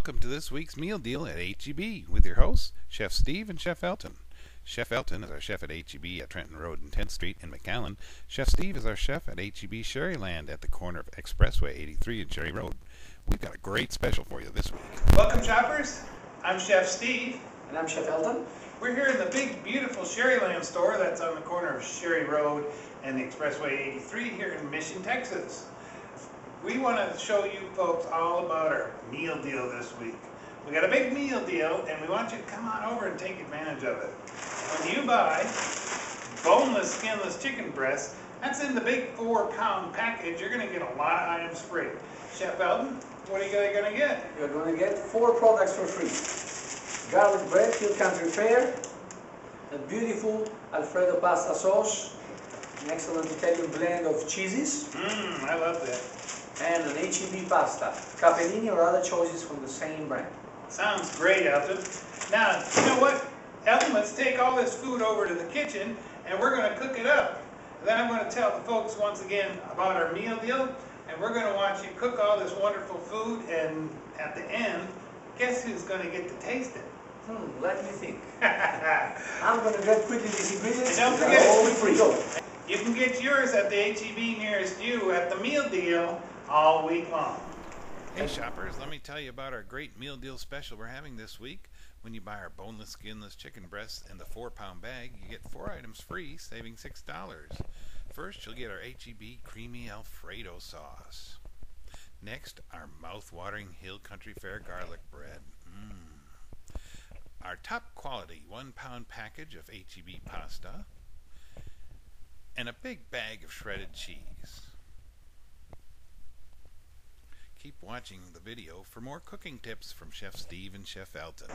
Welcome to this week's meal deal at H-E-B with your hosts, Chef Steve and Chef Elton. Chef Elton is our chef at H-E-B at Trenton Road and 10th Street in McAllen. Chef Steve is our chef at H-E-B Sherryland at the corner of Expressway 83 and Cherry Road. We've got a great special for you this week. Welcome, shoppers. I'm Chef Steve. And I'm Chef Elton. We're here in the big, beautiful Sherryland store that's on the corner of Cherry Road and the Expressway 83 here in Mission, Texas. We want to show you folks all about our meal deal this week. We got a big meal deal and we want you to come on over and take advantage of it. When you buy boneless, skinless chicken breasts, that's in the big 4-pound package. You're going to get a lot of items free. Chef Elton, what are you going to get? You're going to get 4 products for free. Garlic bread, Hill Country Fare, a beautiful Alfredo pasta sauce, an excellent Italian blend of cheeses. I love that. And an H-E-B pasta, capellini or other choices from the same brand. Sounds great, Elton. Now, you know what? Elton, let's take all this food over to the kitchen and we're going to cook it up. Then I'm going to tell the folks once again about our meal deal, and we're going to watch you cook all this wonderful food, and at the end, guess who's going to get to taste it? Let me think. I'm going to get quickly these ingredients. And don't forget, all free. You can get yours at the H-E-B nearest you at the meal deal all week long. Hey shoppers, let me tell you about our great meal deal special we're having this week. When you buy our boneless, skinless chicken breasts in the 4-pound bag, you get 4 items free, saving $6. First, you'll get our H-E-B creamy Alfredo sauce. Next, our mouth-watering Hill Country Fare garlic bread. Our top quality 1-pound package of H-E-B pasta, and a big bag of shredded cheese. Keep watching the video for more cooking tips from Chef Steve and Chef Elton.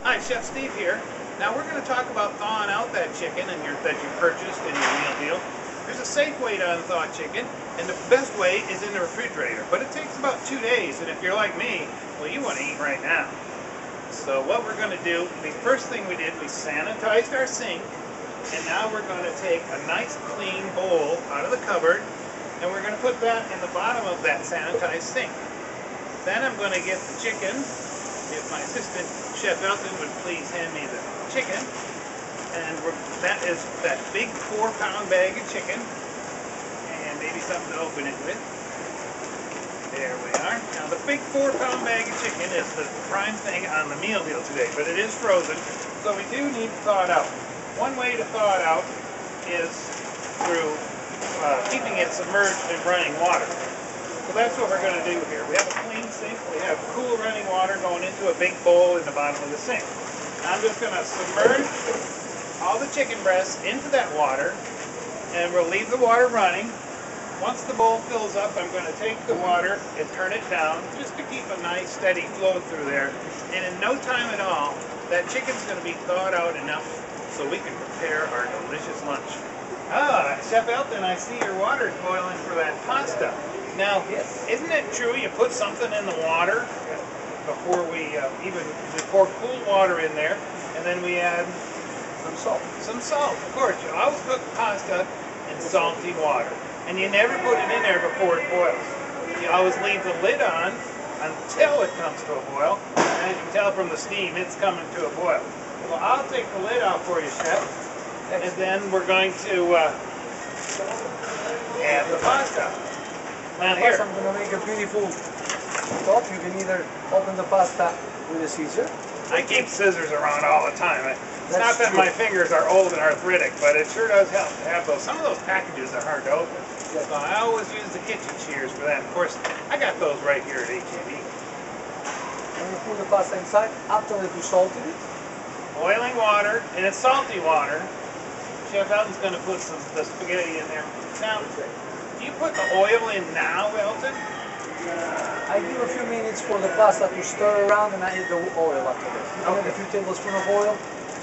Hi, Chef Steve here. Now we're going to talk about thawing out that chicken that you purchased in your meal deal. There's a safe way to unthaw chicken, and the best way is in the refrigerator. But it takes about 2 days, and if you're like me, well, you want to eat right now. So what we're going to do, the first thing we did, we sanitized our sink, and now we're going to take a nice clean bowl out of the cupboard, and we're going to put that in the bottom of that sanitized sink. Then I'm going to get the chicken. If my assistant, Chef Elton, would please hand me the chicken. And that is that big 4-pound bag of chicken. And maybe something to open it with. There we are. Now the big 4-pound bag of chicken is the prime thing on the meal deal today, but it is frozen, so we do need to thaw it out. One way to thaw it out is through keeping it submerged in running water. So that's what we're going to do here. We have a clean sink. We have cool running water going into a big bowl in the bottom of the sink. Now I'm just going to submerge all the chicken breasts into that water, and we'll leave the water running. Once the bowl fills up, I'm going to take the water and turn it down just to keep a nice steady flow through there. And in no time at all, that chicken's going to be thawed out enough so we can prepare our delicious lunch. Chef Elton, I see your water's boiling for that pasta. Now, isn't it true you put something in the water before we pour cool water in there, and then we add Some salt. some salt? Of course, you always cook pasta in salty water, and you never put it in there before it boils. You always leave the lid on until it comes to a boil, and as you can tell from the steam, it's coming to a boil. Well, I'll take the lid off for you, Chef. And then we're going to add the pasta. Now here. I'm going to make a beautiful top. You can either open the pasta with a scissor. I keep scissors around all the time. It's not that my fingers are old and arthritic, but it sure does help to have those. Some of those packages are hard to open. So I always use the kitchen shears for that. Of course, I got those right here at H-E-B. And you put the pasta inside after that you salted it. Boiling water, and it's salty water. Chef Elton's going to put the spaghetti in there. Now, do you put the oil in now, Elton? I give a few minutes for the pasta to stir around, and I add the oil after that. You add a few tablespoons of oil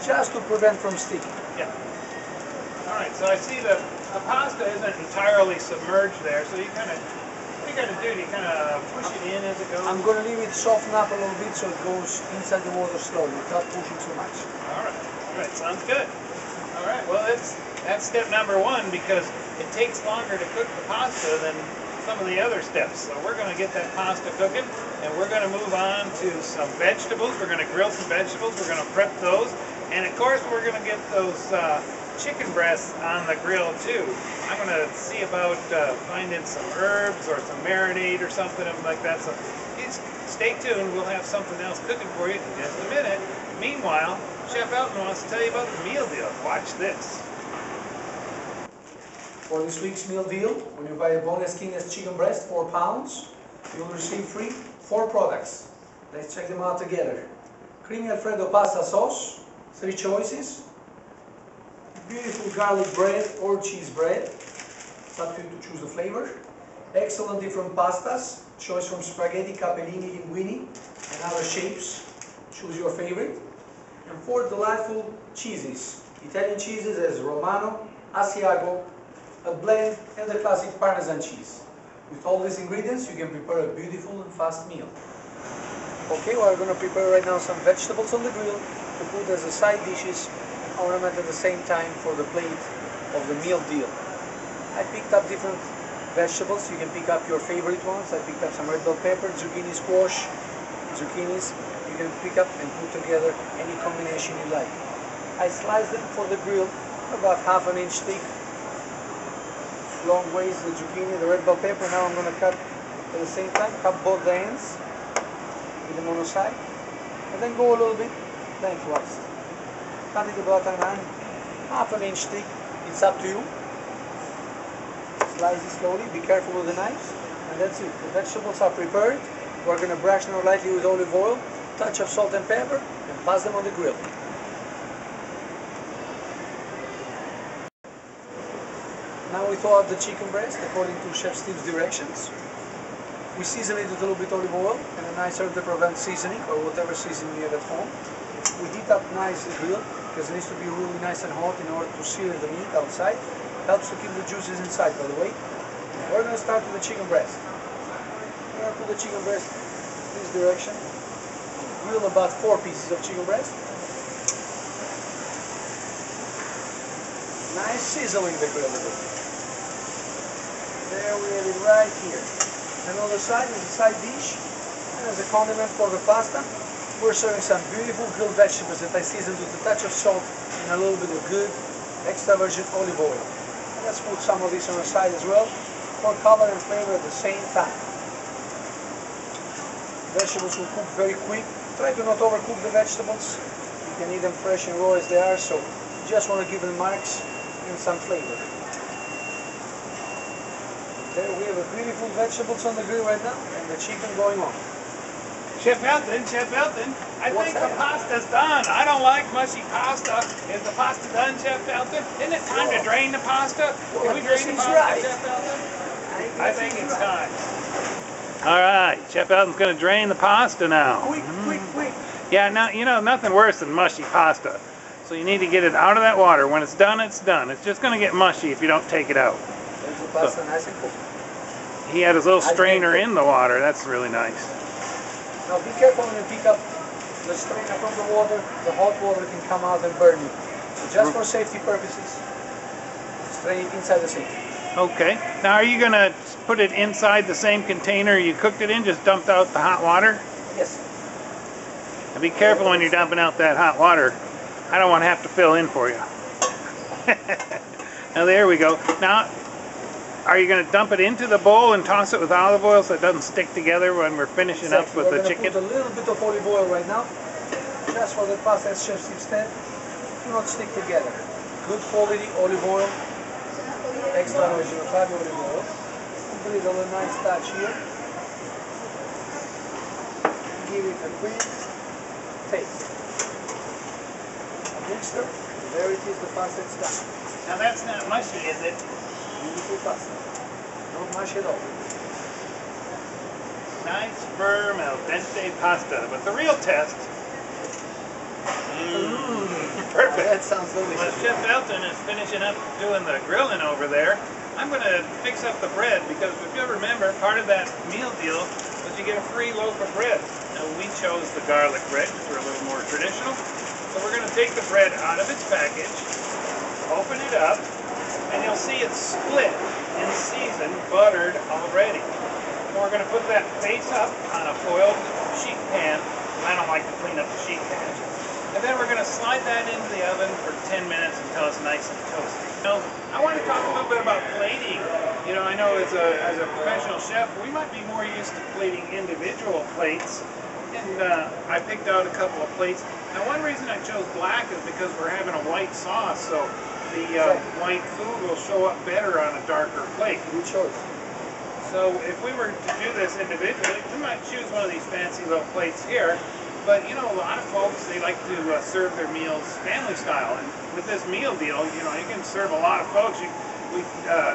just to prevent from sticking. Yeah. All right, so I see the pasta isn't entirely submerged there, so you kind of, what you got to do? You kind of push it in as it goes? I'm going to leave it soften up a little bit so it goes inside the water slowly, without pushing too much. All right, sounds good. All right, well, that's step number 1, because it takes longer to cook the pasta than some of the other steps. So we're going to get that pasta cooking, and we're going to move on to some vegetables. We're going to grill some vegetables. We're going to prep those, and of course we're going to get those chicken breasts on the grill too. I'm going to see about finding some herbs or some marinade or something like that. So stay tuned. We'll have something else cooking for you in just a minute. Meanwhile, Chef Elton wants to tell you about the meal deal. Watch this. For this week's meal deal, when you buy a boneless skinless chicken breast, 4 pounds, you will receive free 4 products. Let's check them out together. Creamy Alfredo pasta sauce, 3 choices. Beautiful garlic bread or cheese bread. It's up to you to choose the flavor. Excellent different pastas. Choice from spaghetti, capellini, linguine, and other shapes. Choose your favorite. And 4 delightful cheeses. Italian cheeses as Romano, Asiago, a blend, and the classic Parmesan cheese. With all these ingredients, you can prepare a beautiful and fast meal. Okay, we're going to prepare right now some vegetables on the grill to put as a side dishes and ornament at the same time for the plate of the meal deal. I picked up different vegetables. You can pick up your favorite ones. I picked up some red bell pepper, zucchini squash, zucchinis. You can pick up and put together any combination you like. I sliced it for the grill about ½ inch thick. Long ways the zucchini, the red bell pepper. Now I'm going to cut at the same time, cut both the ends with them on the side, and then go a little bit lengthwise. Cut it about ½ inch thick. It's up to you. Slice it slowly. Be careful with the knives, and that's it. The vegetables are prepared. We're going to brush them lightly with olive oil, touch of salt and pepper, and pass them on the grill. Now we thaw out the chicken breast according to Chef Steve's directions. We season it with a little bit of olive oil and a nice herb to prevent seasoning or whatever seasoning you have at home. We heat up nice the grill because it needs to be really nice and hot in order to sear the meat outside. Helps to keep the juices inside, by the way. We're going to start with the chicken breast. We're going to put the chicken breast in this direction. Grill about 4 pieces of chicken breast. Nice sizzling the grill a bit. There we have it right here. Another side is a side dish. And as a condiment for the pasta, we're serving some beautiful grilled vegetables that I seasoned with a touch of salt and a little bit of good extra virgin olive oil. And let's put some of this on the side as well for color and flavor at the same time. Vegetables will cook very quick. Try to not overcook the vegetables. You can eat them fresh and raw as they are, so you just want to give them marks and some flavor. There we have a beautiful vegetables on the grill right now and the chicken going on. Chef Elton, I think the pasta's done. I don't like mushy pasta. Is the pasta done, Chef Elton? Isn't it time to drain the pasta? Can we drain the pasta, right. Chef Elton? I think it's time. All right, Chef Elton's going to drain the pasta now. Quick. Yeah, now, you know, nothing worse than mushy pasta. So you need to get it out of that water. When it's done, it's done. It's just going to get mushy if you don't take it out. There's the pasta nice and cooked. He had his little strainer in the water. That's really nice. Now be careful when you pick up the strainer from the water. The hot water can come out and burn you. So just for safety purposes, strain it inside the sink. Okay. Now are you going to put it inside the same container you cooked it in? Just dumped out the hot water? Yes. And be careful when you're dumping out that hot water. I don't want to have to fill in for you. Now there we go. Now, are you going to dump it into the bowl and toss it with olive oil so it doesn't stick together when we're finishing up with the chicken? We're going to put a little bit of olive oil right now. Just for the pasta, as Chef Steve said, do not stick together. Good quality olive oil, extra virgin olive oil. Put it on a nice touch here. Give it a quick taste. A mixture. There it is, the pasta is done. Now that's not mushy, is it? Beautiful pasta. Not much at all. Nice, firm, al dente pasta. But the real test... Perfect. That sounds delicious. Well, Chef Elton is finishing up doing the grilling over there. I'm going to fix up the bread because if you remember, part of that meal deal was you get a free loaf of bread. Now we chose the garlic bread because we're a little more traditional. So we're going to take the bread out of its package, open it up, and you'll see it's split in season, buttered already. And we're going to put that face up on a foiled sheet pan. I don't like to clean up the sheet pan. And then we're going to slide that into the oven for 10 minutes until it's nice and toasty. Now, I want to talk a little bit about plating. You know, I know as a professional chef, we might be more used to plating individual plates. And I picked out a couple of plates. Now, one reason I chose black is because we're having a white sauce, so the white food will show up better on a darker plate. Good choice. So if we were to do this individually, we might choose one of these fancy little plates here. But you know, a lot of folks, they like to serve their meals family style. And with this meal deal, you know, you can serve a lot of folks. We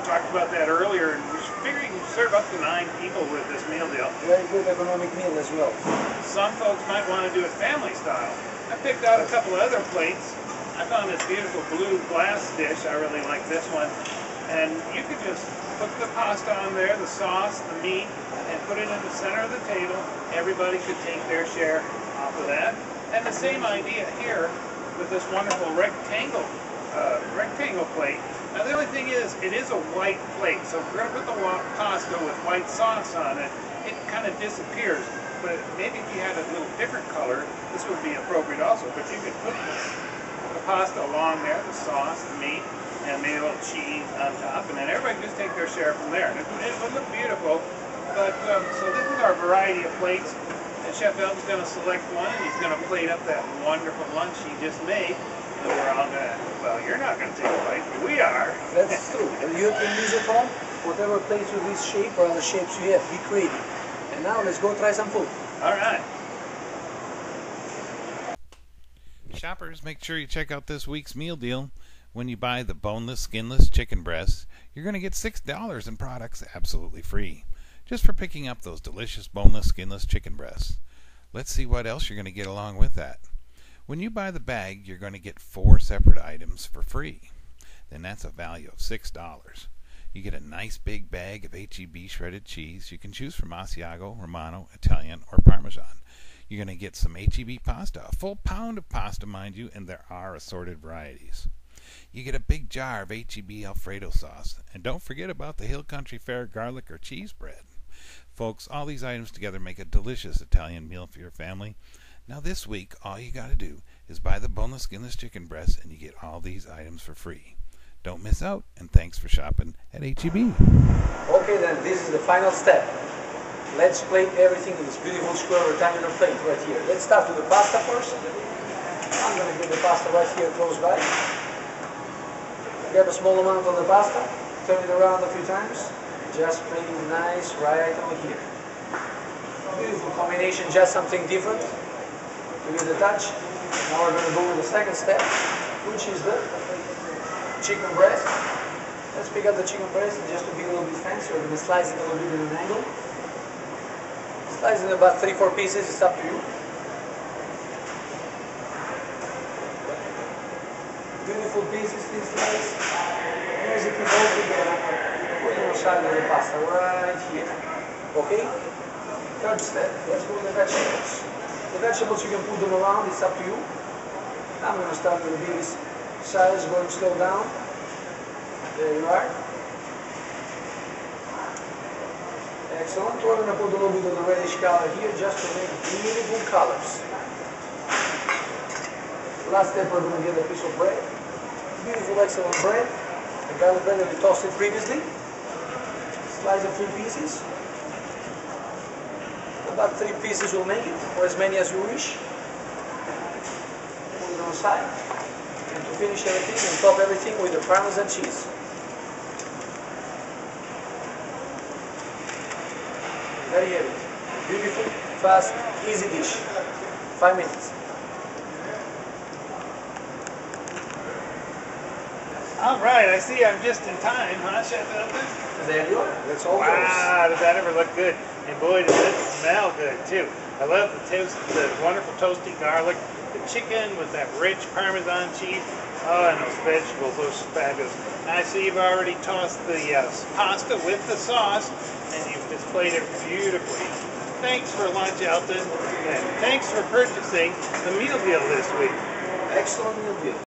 talked about that earlier, and we figure you can serve up to 9 people with this meal deal. Very good economic meal as well. Some folks might want to do it family style. I picked out a couple of other plates. I found this beautiful blue glass dish. I really like this one. And you could just put the pasta on there, the sauce, the meat, and put it in the center of the table. Everybody could take their share off of that. And the same idea here with this wonderful rectangle plate. Now the only thing is, it is a white plate, so if we're going to put the pasta with white sauce on it, it kind of disappears. But maybe if you had a little different color, this would be appropriate also. But you could put the pasta along there, the sauce, the meat, and maybe a little cheese on top, and then everybody just take their share from there. And it would look beautiful. But so this is our variety of plates. And Chef Elton's going to select one, and he's going to plate up that wonderful lunch he just made. And we're all going to, well, you're not going to take a bite, but we are. That's true. And you can use at home whatever plates with this shape or other shapes you have. Be creative. And now let's go try some food. All right. Shoppers, make sure you check out this week's meal deal. When you buy the boneless, skinless chicken breasts, you're going to get $6 in products absolutely free, just for picking up those delicious boneless, skinless chicken breasts. Let's see what else you're going to get along with that. When you buy the bag, you're going to get 4 separate items for free. Then that's a value of $6. You get a nice big bag of H-E-B shredded cheese. You can choose from Asiago, Romano, Italian, or Parmesan. You're going to get some H-E-B pasta, a full pound of pasta, mind you, and there are assorted varieties. You get a big jar of H-E-B Alfredo sauce. And don't forget about the Hill Country Fare garlic or cheese bread. Folks, all these items together make a delicious Italian meal for your family. Now this week, all you got to do is buy the boneless, skinless chicken breast, and you get all these items for free. Don't miss out, and thanks for shopping at H-E-B. Okay then, this is the final step. Let's plate everything in this beautiful square rectangular plate right here. Let's start with the pasta first. I'm going to get the pasta right here close by. Grab a small amount of the pasta, turn it around a few times, just plate it nice right over here. Beautiful combination, just something different to give it a touch. Now we're going to go with the second step, which is the chicken breast. Let's pick up the chicken breast, and just to be a little bit fancy, we're going to slice it a little bit in an angle. Slice it in about 3-4 pieces, it's up to you. Beautiful pieces, thin slice. As it all together, put it on the side of the pasta right here. Okay? Third step, let's go with the vegetables. The vegetables, you can put them around, it's up to you. I'm going to start with the biggest size, going slow down. There you are. Excellent. We're going to put a little bit of the reddish color here just to make beautiful colors. Last step, we're going to get a piece of bread. Beautiful, excellent bread. The garlic bread that we toasted previously. Slice it 3 pieces. About 3 pieces will make it, or as many as you wish. Put it on the side. And to finish everything, and top everything with the Parmesan cheese. There you have it. Beautiful, fast, easy dish. 5 minutes. All right, I see I'm just in time, huh, Chef Elton? There you are. That's all Wow, does that ever look good? And boy, does it smell good, too. I love the wonderful toasty garlic, the chicken with that rich Parmesan cheese. Oh, and those vegetables, those fabulous. I see you've already tossed the pasta with the sauce, and you've displayed it beautifully. Thanks for lunch, Elton, and thanks for purchasing the meal deal this week. Excellent meal deal.